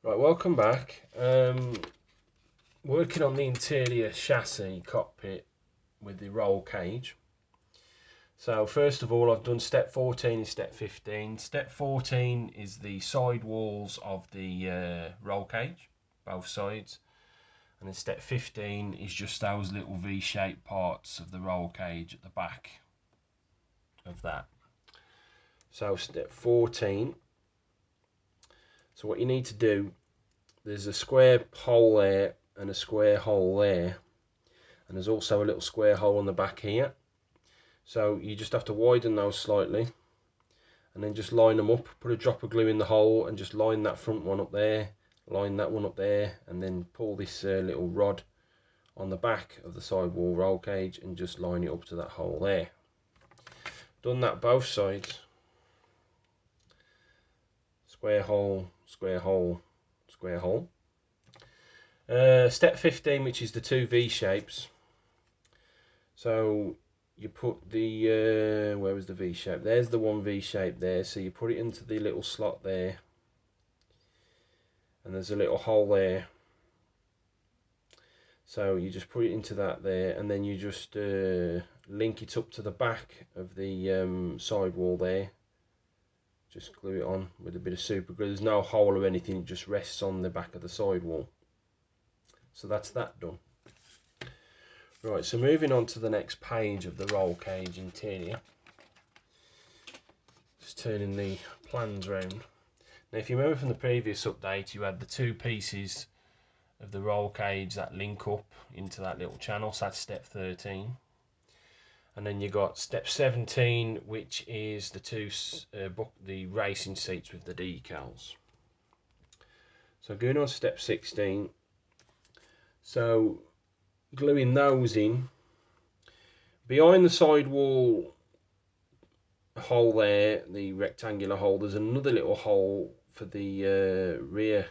Right, welcome back. Working on the interior chassis cockpit with the roll cage. So first of all, I've done step 14 and step 15. Step 14 is the side walls of the roll cage, both sides. And then step 15 is just those little V-shaped parts of the roll cage at the back of that. So step 14. So what you need to do, there's a square hole there and a square hole there, and there's also a little square hole on the back here. So you just have to widen those slightly and then just line them up, put a drop of glue in the hole and just line that front one up there, line that one up there, and then pull this little rod on the back of the sidewall roll cage and just line it up to that hole there. Done that both sides. Square hole, square hole, square hole. Step 15, which is the two V shapes. So you put the where was the V shape? There's the one V shape there. So you put it into the little slot there, and there's a little hole there. So you just put it into that there, and then you just link it up to the back of the sidewall there. Just glue it on with a bit of super glue. There's no hole or anything, it just rests on the back of the sidewall. So that's that done. Right, so moving on to the next page of the roll cage interior. Just turning the plans round. Now if you remember from the previous update, you had the two pieces of the roll cage that link up into that little channel, so that's step 13. And then you got step 17, which is the racing seats with the decals. So going on to step 16, so gluing those in behind the sidewall hole there, the rectangular hole. There's another little hole for the rear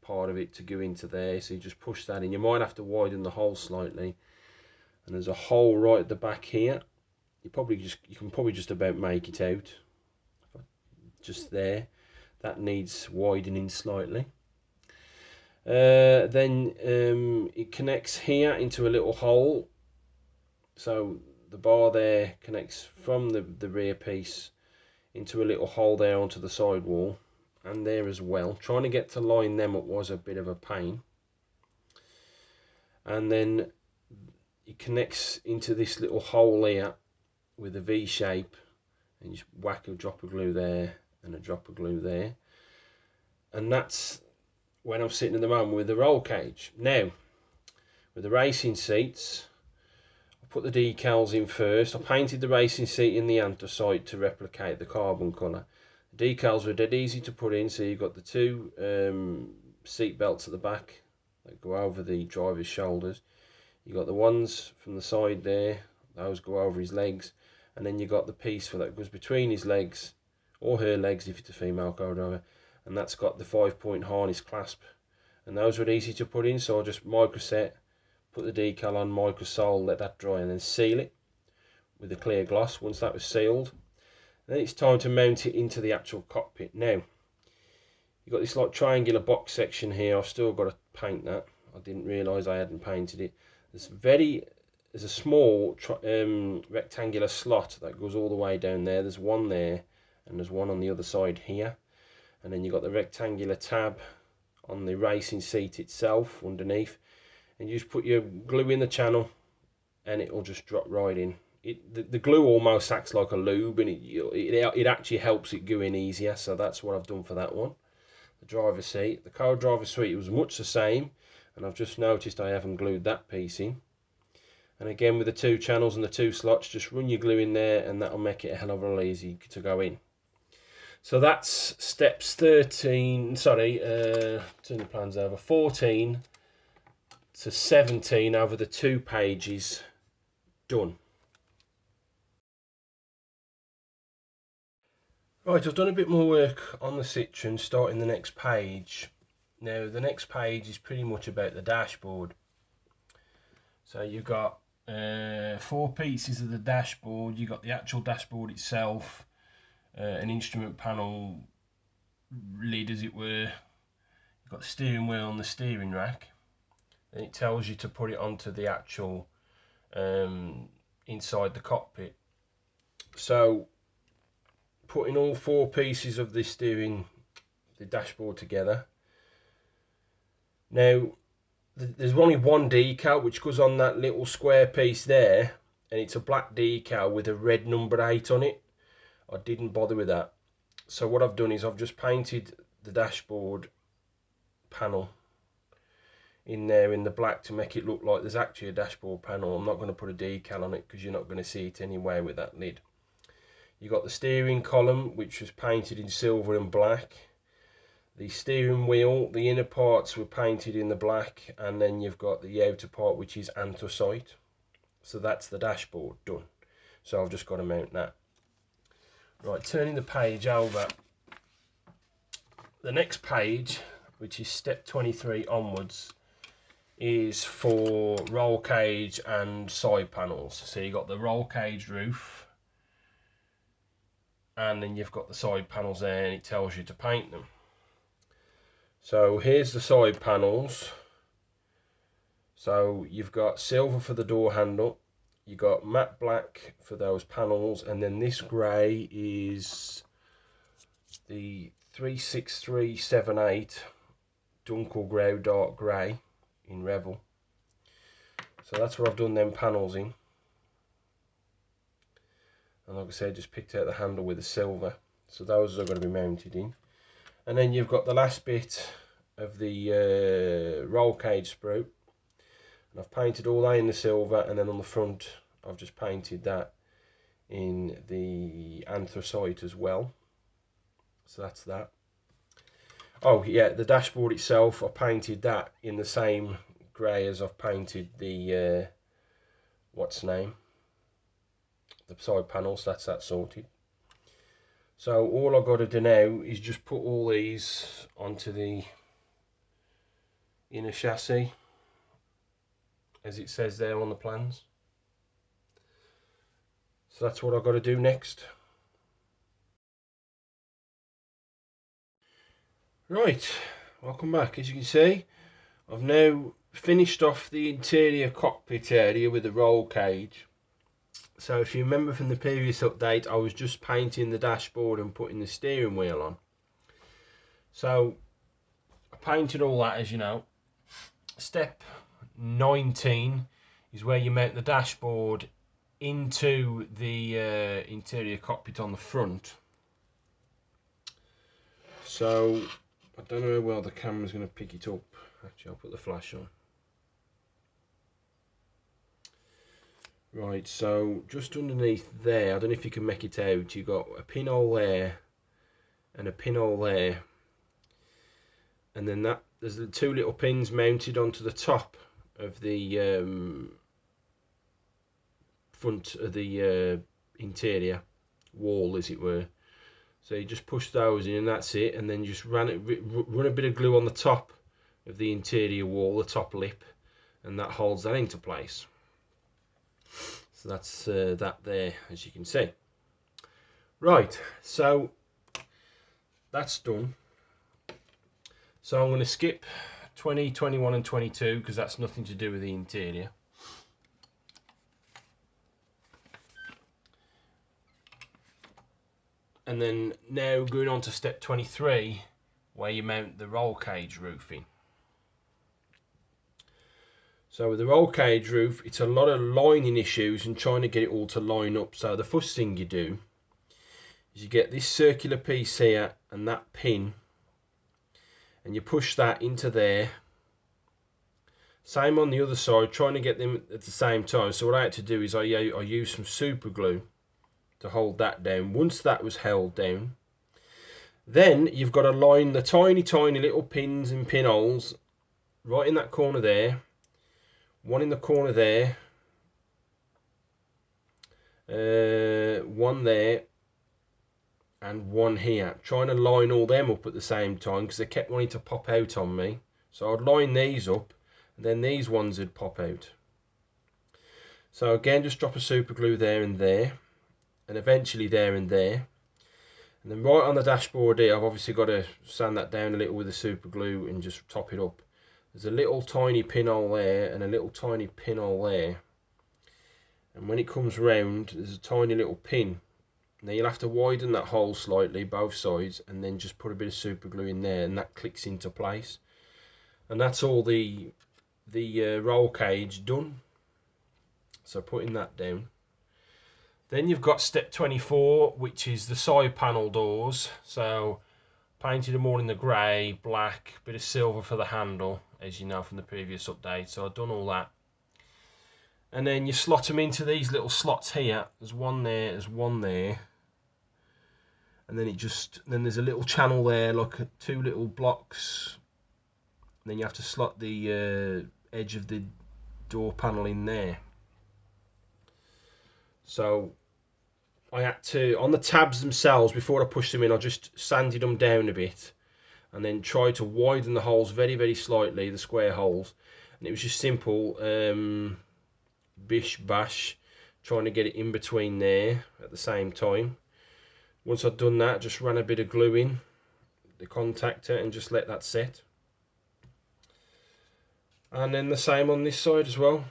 part of it to go into there, so you just push that in. You might have to widen the hole slightly, and there's a hole right at the back here. You can probably just about make it out just there. That needs widening slightly. Then it connects here into a little hole, so the bar there connects from the rear piece into a little hole there onto the sidewall, and there as well. Trying to get to line them up was a bit of a pain. And then it connects into this little hole here with a V shape, and you just whack a drop of glue there and a drop of glue there, and that's when I'm sitting at the moment with the roll cage. Now with the racing seats, I put the decals in first. I painted the racing seat in the anthracite to replicate the carbon colour. The decals were dead easy to put in, so you've got the two seat belts at the back that go over the driver's shoulders. You've got the ones from the side there, those go over his legs, and then you got the piece for that goes between his legs, or her legs if it's a female co-driver, and that's got the 5-point harness clasp. And those were easy to put in, so I just microset, put the decal on, microsole, let that dry, and then seal it with a clear gloss. Once that was sealed, then it's time to mount it into the actual cockpit. Now you've got this like triangular box section here. I've still got to paint that. I didn't realise I hadn't painted it. There's a small rectangular slot that goes all the way down there. There's one there, and there's one on the other side here. And then you've got the rectangular tab on the racing seat itself underneath. And you just put your glue in the channel, and it will just drop right in. The glue almost acts like a lube, and it actually helps it go in easier. So that's what I've done for that one. The driver's seat. The co-driver seat was much the same, and I've just noticed I haven't glued that piece in. And again, with the two channels and the two slots, just run your glue in there, and that'll make it a hell of a lot easier to go in. So that's steps 13, sorry, turn the plans over, 14 to 17 over the 2 pages done. Right, I've done a bit more work on the Citroen, starting the next page. Now the next page is pretty much about the dashboard. So you've got 4 pieces of the dashboard. You've got the actual dashboard itself, an instrument panel lid as it were. You've got the steering wheel and the steering rack, and it tells you to put it onto the actual inside the cockpit. So putting all four pieces of the dashboard together. Now there's only one decal which goes on that little square piece there, and it's a black decal with a red number 8 on it. I didn't bother with that, so what I've done is I've just painted the dashboard panel in there in the black to make it look like there's actually a dashboard panel. I'm not going to put a decal on it because you're not going to see it anyway with that lid. You got the steering column which was painted in silver and black. The steering wheel, the inner parts were painted in the black, and then you've got the outer part which is anthracite. So that's the dashboard done. So I've just got to mount that. Right, turning the page over. The next page, which is step 23 onwards, is for roll cage and side panels. So you've got the roll cage roof, and then you've got the side panels there, and it tells you to paint them. So here's the side panels. So you've got silver for the door handle, you've got matte black for those panels, and then this grey is the 36378 Dunkel Grey dark grey in Revel. So that's what I've done them panels in. And like I said, just picked out the handle with the silver. So those are going to be mounted in. And then you've got the last bit of the roll cage sprue, and I've painted all that in the silver, and then on the front I've just painted that in the anthracite as well. So that's that. Oh yeah, the dashboard itself, I painted that in the same grey as I've painted the what's the name, the side panels. That's that sorted. So all I've got to do now is just put all these onto the inner chassis as it says there on the plans. So that's what I've got to do next. Right, welcome back. As you can see, I've now finished off the interior cockpit area with the roll cage. So if you remember from the previous update, I was just painting the dashboard and putting the steering wheel on. So I painted all that, as you know. Step 19 is where you mount the dashboard into the interior cockpit on the front. So I don't know how well the camera's going to pick it up. Actually, I'll put the flash on. Right, so just underneath there, I don't know if you can make it out, you've got a pinhole there and a pinhole there, and then there's the two little pins mounted onto the top of the front of the interior wall, as it were. So you just push those in and that's it, and then you just run a bit of glue on the top of the interior wall, the top lip, and that holds that into place. So that's that there, as you can see. Right, so that's done. So I'm going to skip 20, 21 and 22 because that's nothing to do with the interior. And then now going on to step 23, where you mount the roll cage roofing. So with the roll cage roof, it's a lot of lining issues and trying to get it all to line up. So the first thing you do is you get this circular piece here and that pin, and you push that into there. Same on the other side, trying to get them at the same time. So what I had to do is I used some super glue to hold that down. Once that was held down, then you've got to line the tiny little pins and pinholes right in that corner there, one in the corner there, one there, and one here. Trying to line all them up at the same time because they kept wanting to pop out on me. So I'd line these up, and then these ones would pop out. So again, just drop a super glue there and there, and eventually there and there. And then right on the dashboard here, I've obviously got to sand that down a little with the super glue and just top it up. There's a little tiny pinhole there and a little tiny pinhole there. And when it comes round, there's a tiny little pin. Now you'll have to widen that hole slightly, both sides, and then just put a bit of super glue in there, and that clicks into place. And that's all the roll cage done. So putting that down. Then you've got step 24, which is the side panel doors. So painted them all in the grey, black, bit of silver for the handle, as you know from the previous update. So I've done all that. And then you slot them into these little slots here. There's one there, there's one there. And then then there's a little channel there, like two little blocks. And then you have to slot the edge of the door panel in there. So I had to, on the tabs themselves, before I pushed them in, I just sanded them down a bit. And then tried to widen the holes very, very slightly, the square holes. And it was just simple, bish bash, trying to get it in between there at the same time. Once I'd done that, just ran a bit of glue in the contactor and just let that set. And then the same on this side as well.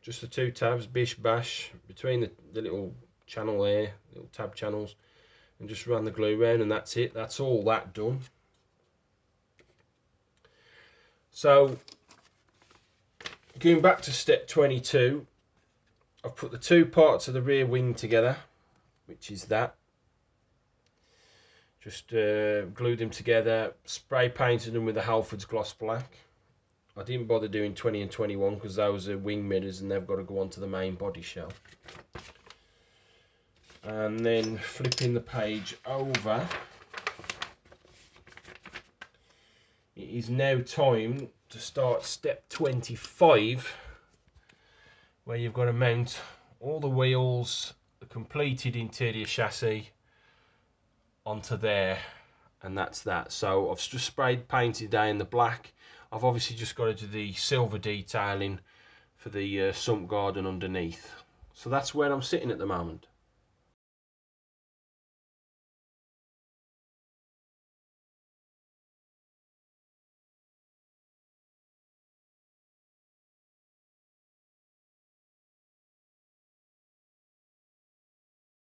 Just the two tabs, bish bash, between the little channel there, little tab channels, and just ran the glue around, and that's it. That's all that done. So going back to step 22, I've put the two parts of the rear wing together, which is that. Just glued them together, spray painted them with the Halfords gloss black. I didn't bother doing 20 and 21 because those are wing mirrors and they've got to go onto the main body shell. And then flipping the page over, it is now time to start step 25, where you've got to mount all the wheels, the completed interior chassis onto there, and that's that. So I've just sprayed painted down the black. I've obviously just got to do the silver detailing for the sump garden underneath. So that's where I'm sitting at the moment.